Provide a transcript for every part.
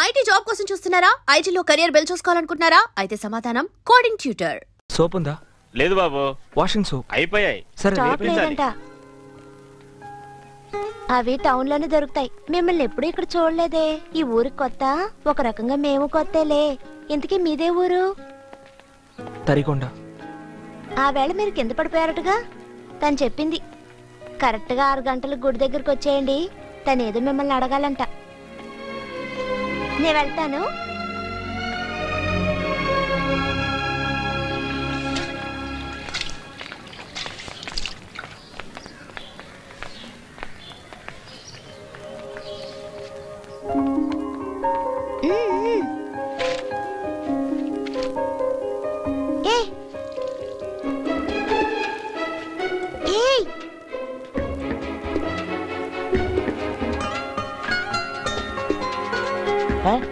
IT job కోసం చూస్తున్నారా? ఐటీలో కెరియర్ బిల్డ్ చూసుకోవాలనుకుంటున్నారా? అయితే సమాధానం కోడింగ్ ట్యూటర్. సోప్ ఉందా? లేదు బాబు. వాషింగ్ సోప్ అయిపోయాయి. సరే అవి టౌన్ లోనే దొరుకుతాయి. మిమ్మల్ని ఎప్పుడు ఇక్కడ చూడలేదే. ఈ ఊరికి కొత్త, ఒక రకంగా మేము కొత్తలే. ఇంతకీ మీదే ఊరు? తరికొండ. ఆ వేళ మీరు కింద పడిపోయారటగా. తను చెప్పింది కరెక్ట్ గా 6 గంటలకు గుడి దగ్గరకు వచ్చేయండి. తనేదో మిమ్మల్ని అడగాలంట. నేను వెళ్తాను.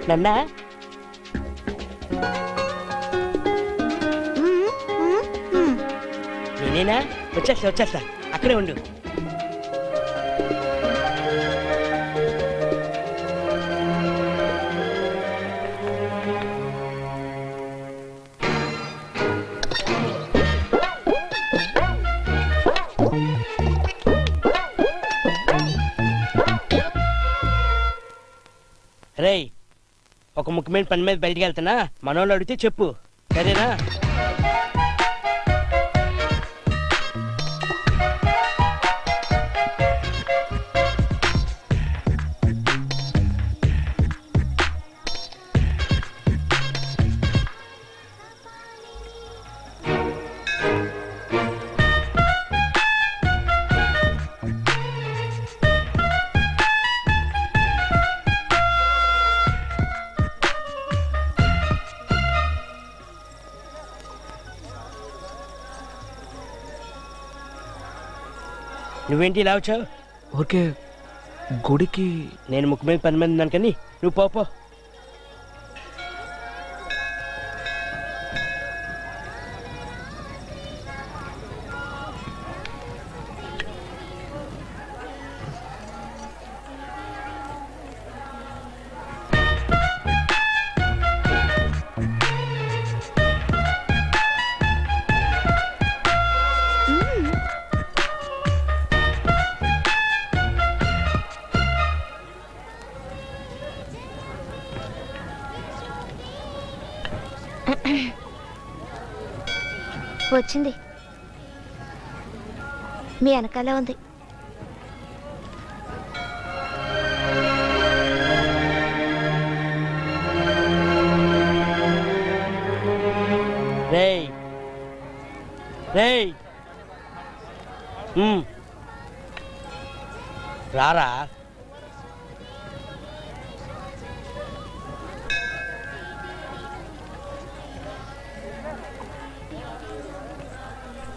నన్నా నేనేనా? వచ్చేస్తా అక్కడే ఉండు. రేయ్, ఒక ముఖ్యమైన పని మీద బయటికి వెళ్తున్నా. మనోళ్ళు అడిగితే చెప్పు, సరేనా? నువ్వేంటి ఇలా వచ్చావు? ఓకే, గుడికి. నేను ముఖ్యమైన పని మీద ఉన్నాను కానీ నువ్వు పోపో. వచ్చింది, మీ వెనకాలే ఉంది. రేయ్ రేయ్, రారా.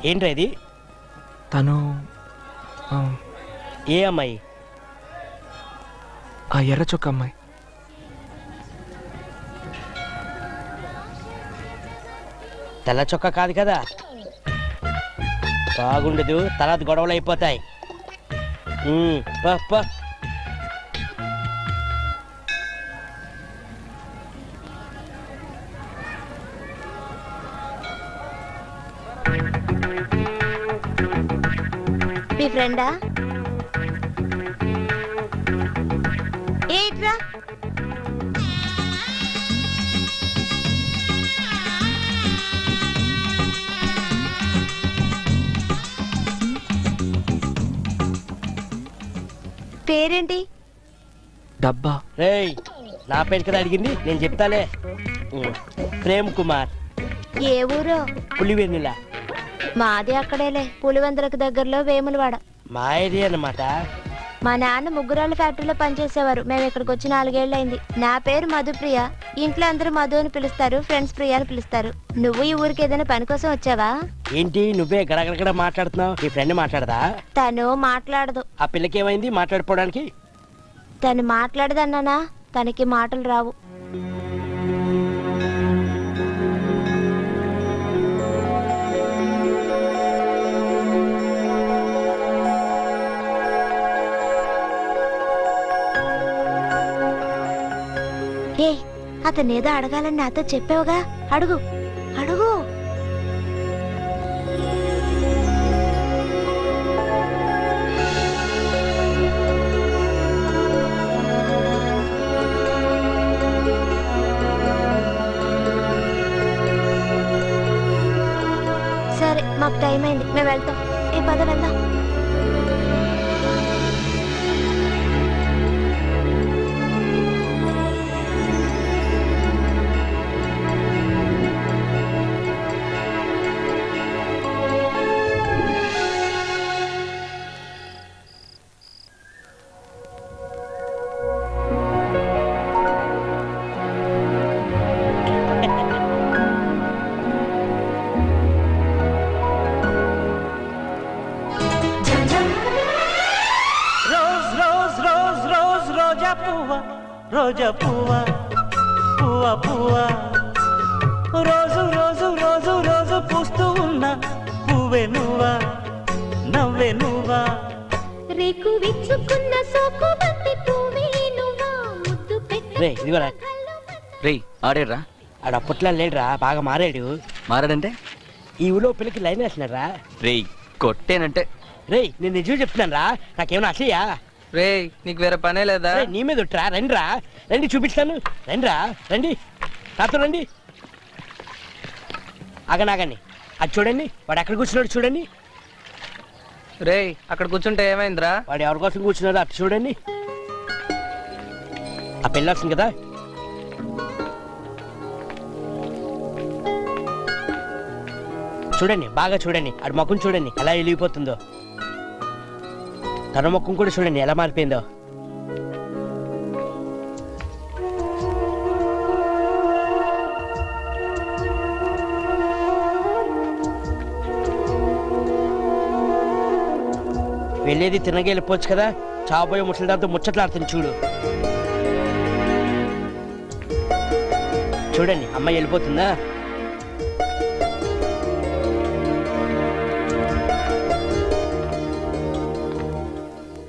ఏంట్రా ఇది? తను ఏ అమ్మాయి? ఆ ఎర్ర చొక్క అమ్మాయి. తెల్ల చొక్క కాదు కదా. బాగుండదు, తర్వాత గొడవలు అయిపోతాయి. మీ ఫ్రెండా? ఏంట్రా? పేరేంటి? డబ్బా. రేయ్, నా పేరు కదా అడిగింది, నేను చెప్తాలే. ప్రేమ్ కుమార్. ఏ ఊరో? పులివెన్నుల. మాది అక్కడేలే, పులివెందులకు దగ్గరలో వేములవాడ. మా ఏరియా అన్నమాట. మా నాన్న ముగ్గురాళ్ళ ఫ్యాక్టరీలో పనిచేసేవారు. మేము ఇక్కడికి వచ్చి 4 ఏళ్ళైంది. నా పేరు మధుప్రియ. ఇంట్లో అందరూ మధు అని పిలుస్తారు, ఫ్రెండ్స్ ప్రియ అని పిలుస్తారు. నువ్వు ఈ ఊరికి ఏదైనా పని కోసం వచ్చావా? ఏంటి నువ్వే గడగడ మాట్లాడుతున్నావు? నీ ఫ్రెండ్ మాట్లాడదా? తను మాట్లాడదు. ఆ పిల్లకి ఏమైంది మాట్లాడుకోవడానికి? తను మాట్లాడదన్నానా? తనకి మాటలు రావు. ఏ అతనేదో అడగాలని నాతో చెప్పావుగా, అడుగు అడుగు. సరే మాకు టైం అయింది, మేము వెళ్తాం. ఏ పద వెళ్దాం. రోజా పువ్వా పువ్వా పువ్వా రోజు రోజు రోజు రోజు పూస్తూ ఉన్నా పువ్వే నువ్వా నవ్వే నువ్వా రేకు విచ్చుకున్న సోకు బంతి పువ్వే నువ్వా ముద్దు రే ఇదిగోరా. రేయ్ ఆడేడ్రా? ఆడ అప్పట్లో లేడురా, బాగా మారాడు. మారాడంటే? ఈ ఊళ్ళో పిల్లకి లైన్ వేస్తున్నారా? రేయ్ కొట్టేనంటే. రేయ్ నేను నిజం చెప్తున్నాను రా, నాకేమైనా అసయ్యా? రేయ్ నీకు వేరే పనే లేదా? నీ మీద ఒట్టురా, రండిరా రండి చూపిస్తాను, రండిరా రండి, నాతో రండి. ఆగనాగండి, అది చూడండి, వాడు ఎక్కడ కూర్చున్నాడు చూడండి. రేయ్ అక్కడ కూర్చుంటే ఏమైందిరా? వాడు ఎవరి కోసం కూర్చున్నారో అటు చూడండి. ఆ పెళ్ళి వస్తుంది కదా, చూడండి బాగా చూడండి. ఆడి ముఖం చూడండి ఎలా వెలిగిపోతుందో, తన ముఖం కూడా చూడండి ఎలా మారిపోయిందో. వెళ్ళేది తినగా వెళ్ళిపోవచ్చు కదా, చావబోయే ముసలిదాంతో ముచ్చట్లాడుతుంది చూడు. చూడండి అమ్మాయి వెళ్ళిపోతుందా.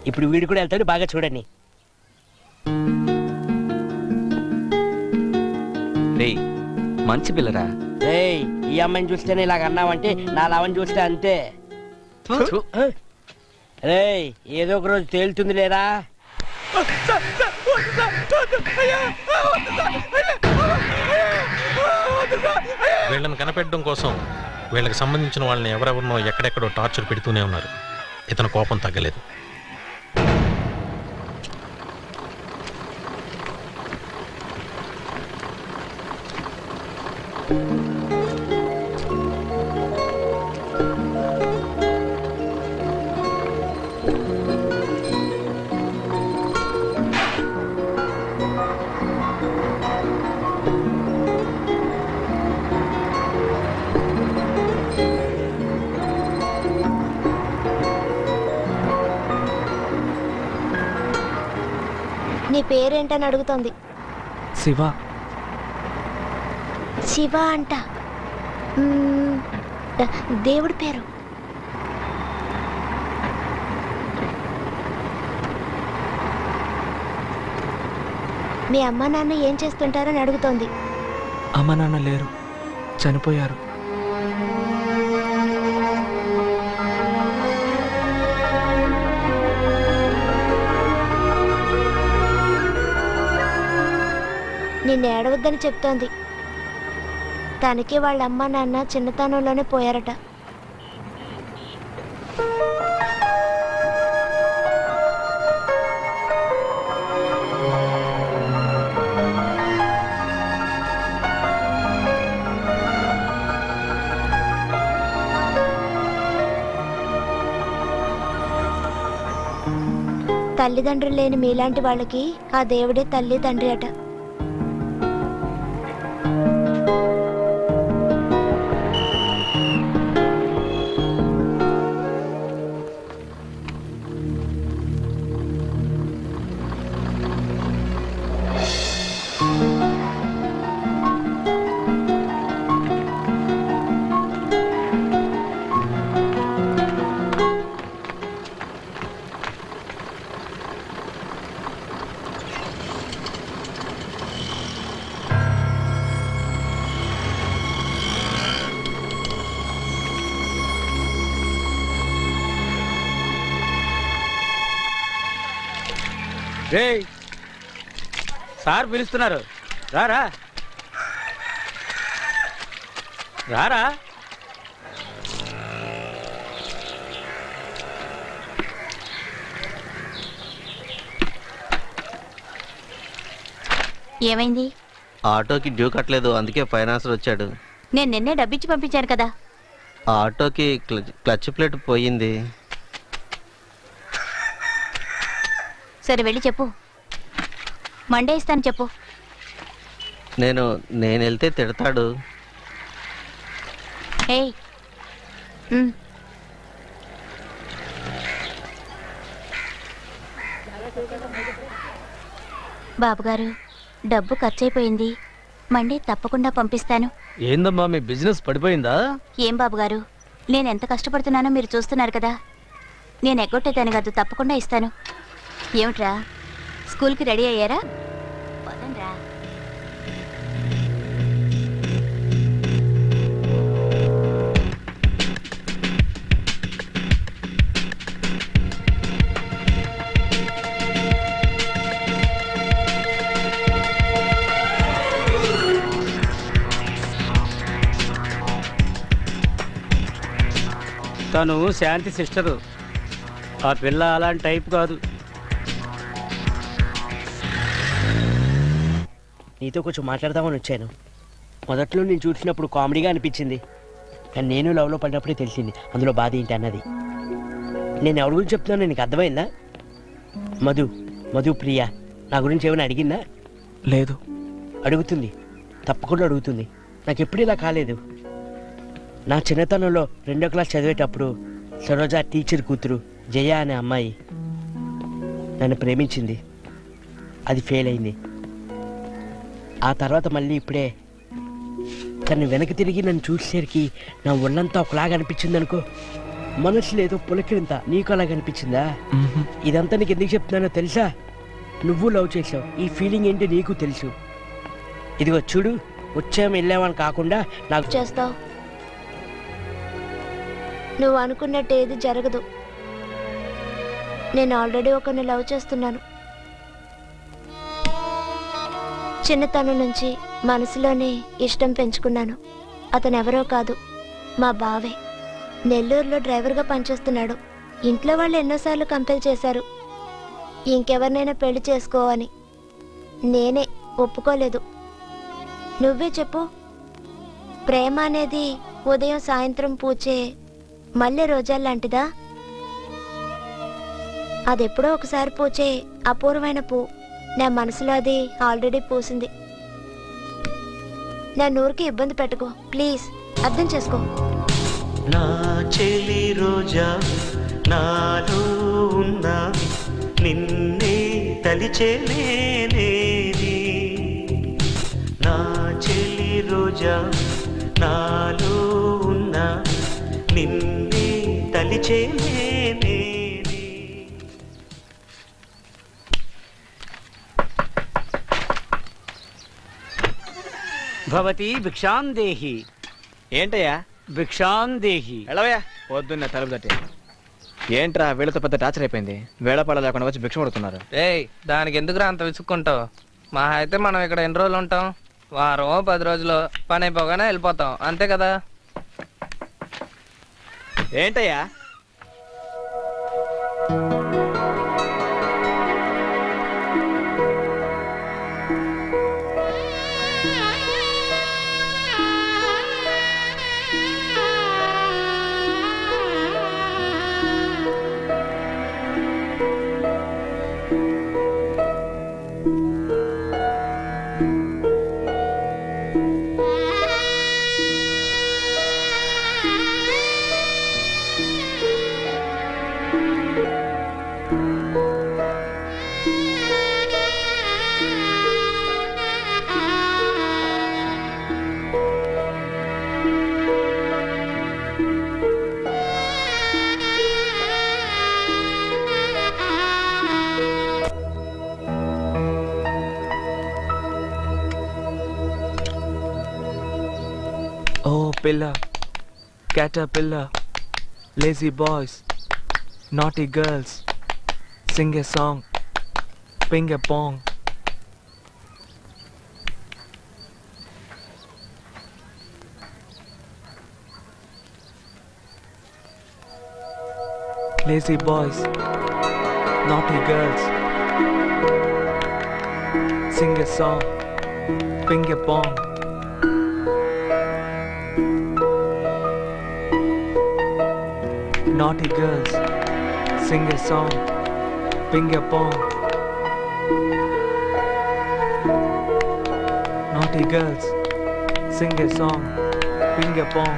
ఇప్పుడు వీడు కూడా వెళ్తాడు, బాగా చూడండి. రేయ్ మంచి పిల్లరా. రేయ్ ఈ అమ్మాయిని చూస్తేనే ఇలాగ అన్నావంటే నా లావని చూస్తే అంతే. రేయ్ ఏదో ఒక రోజు తేలుతుంది లేరా. వీళ్ళని కనిపెట్టడం కోసం వీళ్ళకి సంబంధించిన వాళ్ళని ఎవరెవరినో ఎక్కడెక్కడో టార్చర్ పెడుతూనే ఉన్నారు. ఇతను కోపం తగ్గలేదు. నీ పేరేంటని అడుగుతోంది. శివ. శివ అంట, దేవుడి పేరు. మీ అమ్మ నాన్న ఏం చేస్తుంటారని అడుగుతోంది. అమ్మ నాన్న లేరు, చనిపోయారు. నిన్ను ఏడవద్దని చెప్తోంది. తనకి వాళ్ళ అమ్మ నాన్న చిన్నతనంలోనే పోయారట. తల్లిదండ్రులు లేని మీలాంటి వాళ్ళకి ఆ దేవుడే తల్లి తండ్రి అట. రేయ్ సార్ పిలుస్తున్నారు, రారా రారా. ఏమైంది? ఆటోకి డ్యూ కట్టలేదు, అందుకే ఫైనాన్సర్ వచ్చాడు. నేను నిన్నే డబ్బిచ్చి పంపించాను కదా. ఆటోకి క్లచ్ ప్లేట్ పోయింది. సరే వెళ్ళి చెప్పు, మండే ఇస్తాను చెప్పు. నేను వెళ్తే తిడతాడు. ఏయ్ బాబుగారు, డబ్బు ఖర్చయిపోయింది, మండే తప్పకుండా పంపిస్తాను. ఏందమ్మా మీ బిజినెస్ పడిపోయిందా? ఏం బాబుగారు, నేను ఎంత కష్టపడుతున్నానో మీరు చూస్తున్నారు కదా. నేను ఎగ్గొట్టేదాన్ని కాదు, తప్పకుండా ఇస్తాను. ఏమిట్రా, స్కూల్కి రెడీ అయ్యారా? పదండ్రా. తను శాంతి సిస్టరు. ఆ పిల్ల అలాంటి టైప్ కాదు. నీతో కొంచెం మాట్లాడదామని వచ్చాను. మొదట్లో నేను చూసినప్పుడు కామెడీగా అనిపించింది, కానీ నేను లవ్లో పడినప్పుడే తెలిసింది అందులో బాధ ఏంటి అన్నది. నేను ఎవరి గురించి చెప్తున్నాను నీకు అర్థమైందా? మధు ప్రియ నా గురించి ఏమైనా అడిగిందా? లేదు. అడుగుతుంది, తప్పకుండా అడుగుతుంది. నాకు ఎప్పుడు ఇలా కాలేదు. నా చిన్నతనంలో 2వ క్లాస్ చదివేటప్పుడు సరోజ టీచర్ కూతురు జయ అనే అమ్మాయి నన్ను ప్రేమించింది. అది ఫెయిల్ అయింది. ఆ తర్వాత మళ్ళీ ఇప్పుడే తను వెనక్కి తిరిగి నన్ను చూసేసరికి నా ఒళ్ళంతా ఒకలాగా అనిపించింది అనుకో. మనసులో ఏదో పులకిరింత. నీకు అలాగ అనిపించిందా? ఇదంతా నీకు ఎందుకు చెప్తున్నానో తెలుసా? నువ్వు లవ్ చేసావు, ఈ ఫీలింగ్ ఏంటి నీకు తెలుసు. ఇదిగో చూడు, వచ్చాము వెళ్ళామని కాకుండా నాకు చేస్తావు. నువ్వు అనుకున్నట్టు ఏది జరగదు. నేను ఆల్రెడీ ఒకరిని లవ్ చేస్తున్నాను. చిన్నతనం నుంచి మనసులోనే ఇష్టం పెంచుకున్నాను. అతను ఎవరో కాదు, మా బావే. నెల్లూరులో డ్రైవర్గా పనిచేస్తున్నాడు. ఇంట్లో వాళ్ళు ఎన్నోసార్లు కంపెల్ చేశారు ఇంకెవరినైనా పెళ్లి చేసుకో అని. నేనే ఒప్పుకోలేదు. నువ్వే చెప్పు, ప్రేమ అనేది ఉదయం సాయంత్రం పూచే మల్లె రోజాల్లాంటిదా? అదెప్పుడో ఒకసారి పూచే అపూర్వమైన పూ. నా మనసులో అది ఆల్రెడీ పూసింది. నా నూరికి ఇబ్బంది పెట్టుకో ప్లీజ్, అర్థం చేసుకో. నా చెలి రోజా నాలో ఉన్నా నిన్నే తలిచేనేది. నా చెలి రోజా నాలో ఉన్నా నిన్నే తలిచేనేది. భవతి భిక్షాందేహి. ఏంటయ్యా? భిక్షాందేహి. ఎలవయ్యా, పొద్దున్న తలుపు తట్టి. ఏంట్రా వీళ్ళతో పెద్ద టార్చర్ అయిపోయింది. వేళపాడ లేకుండా వచ్చి భిక్ష పడుతున్నారు. ఏయ్, దానికి ఎందుకురా అంత విసుక్కుంటావు? మా అయితే మనం ఇక్కడ ఎన్ని రోజులు ఉంటాం? వారం 10 రోజులు పని అయిపోగానే వెళ్ళిపోతాం, అంతే కదా? ఏంటయ్యా? Oh, pillar, caterpillar, lazy boys, naughty girls, sing a song. Ping a pong. Lazy boys, naughty girls. Sing a song, ping a pong. Naughty girls, sing a song, ping a pong. Naughty girls, sing a song, ping a pong.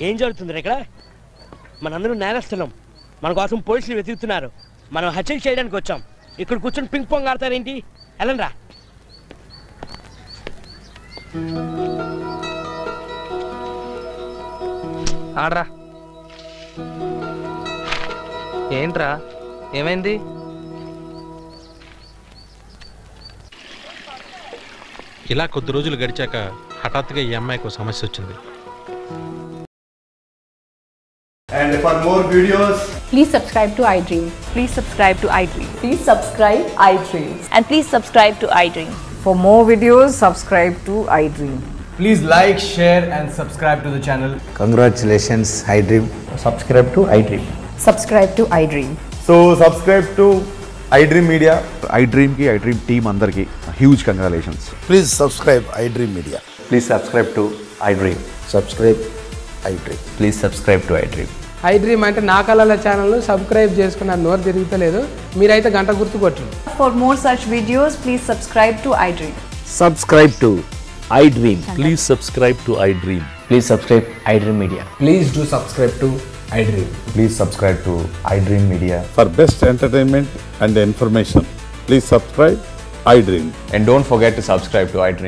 ఏం జరుగుతుంది ఇక్కడ? మనందరూ నేరస్తున్నాం. మన కోసం పోలీసులు వెతుకుతున్నారు. మనం హత్యలు చేయడానికి వచ్చాం. ఇక్కడ కూర్చొని పింక్ పాంగ్ ఆడతారేంటి? వెళ్ళండ్రా. ఆడరా. ఏంట్రా, ఏమైంది? ఇలా కొద్ది రోజులు గడిచాక హఠాత్తుగా ఈ అమ్మాయికి సమస్య వచ్చింది. And for more videos, please subscribe to iDream. Please subscribe to iDream. Please subscribe iDream. And please subscribe to iDream. For more videos, subscribe to iDream. please like, share and subscribe to the channel. Congratulations, iDream. Subscribe to iDream. Subscribe to iDream. So subscribe to iDream Media. iDream ki iDream team andarki huge congratulations. Please subscribe iDream Media. Please subscribe to iDream. Subscribe iDream. Please subscribe to iDream. iDream అంటే నా కళల channel subscribe చేసుకున్న నోరు తిరుగుతలేదు. మీరైతే గంట గుర్తు కొట్టండి. For more such videos, please subscribe to iDream. Subscribe to iDream. Please subscribe to iDream. Please subscribe iDream Media. Please do subscribe to iDream. Please subscribe to iDream Media. For best entertainment and information, please subscribe iDream. And don't forget to subscribe to iDream.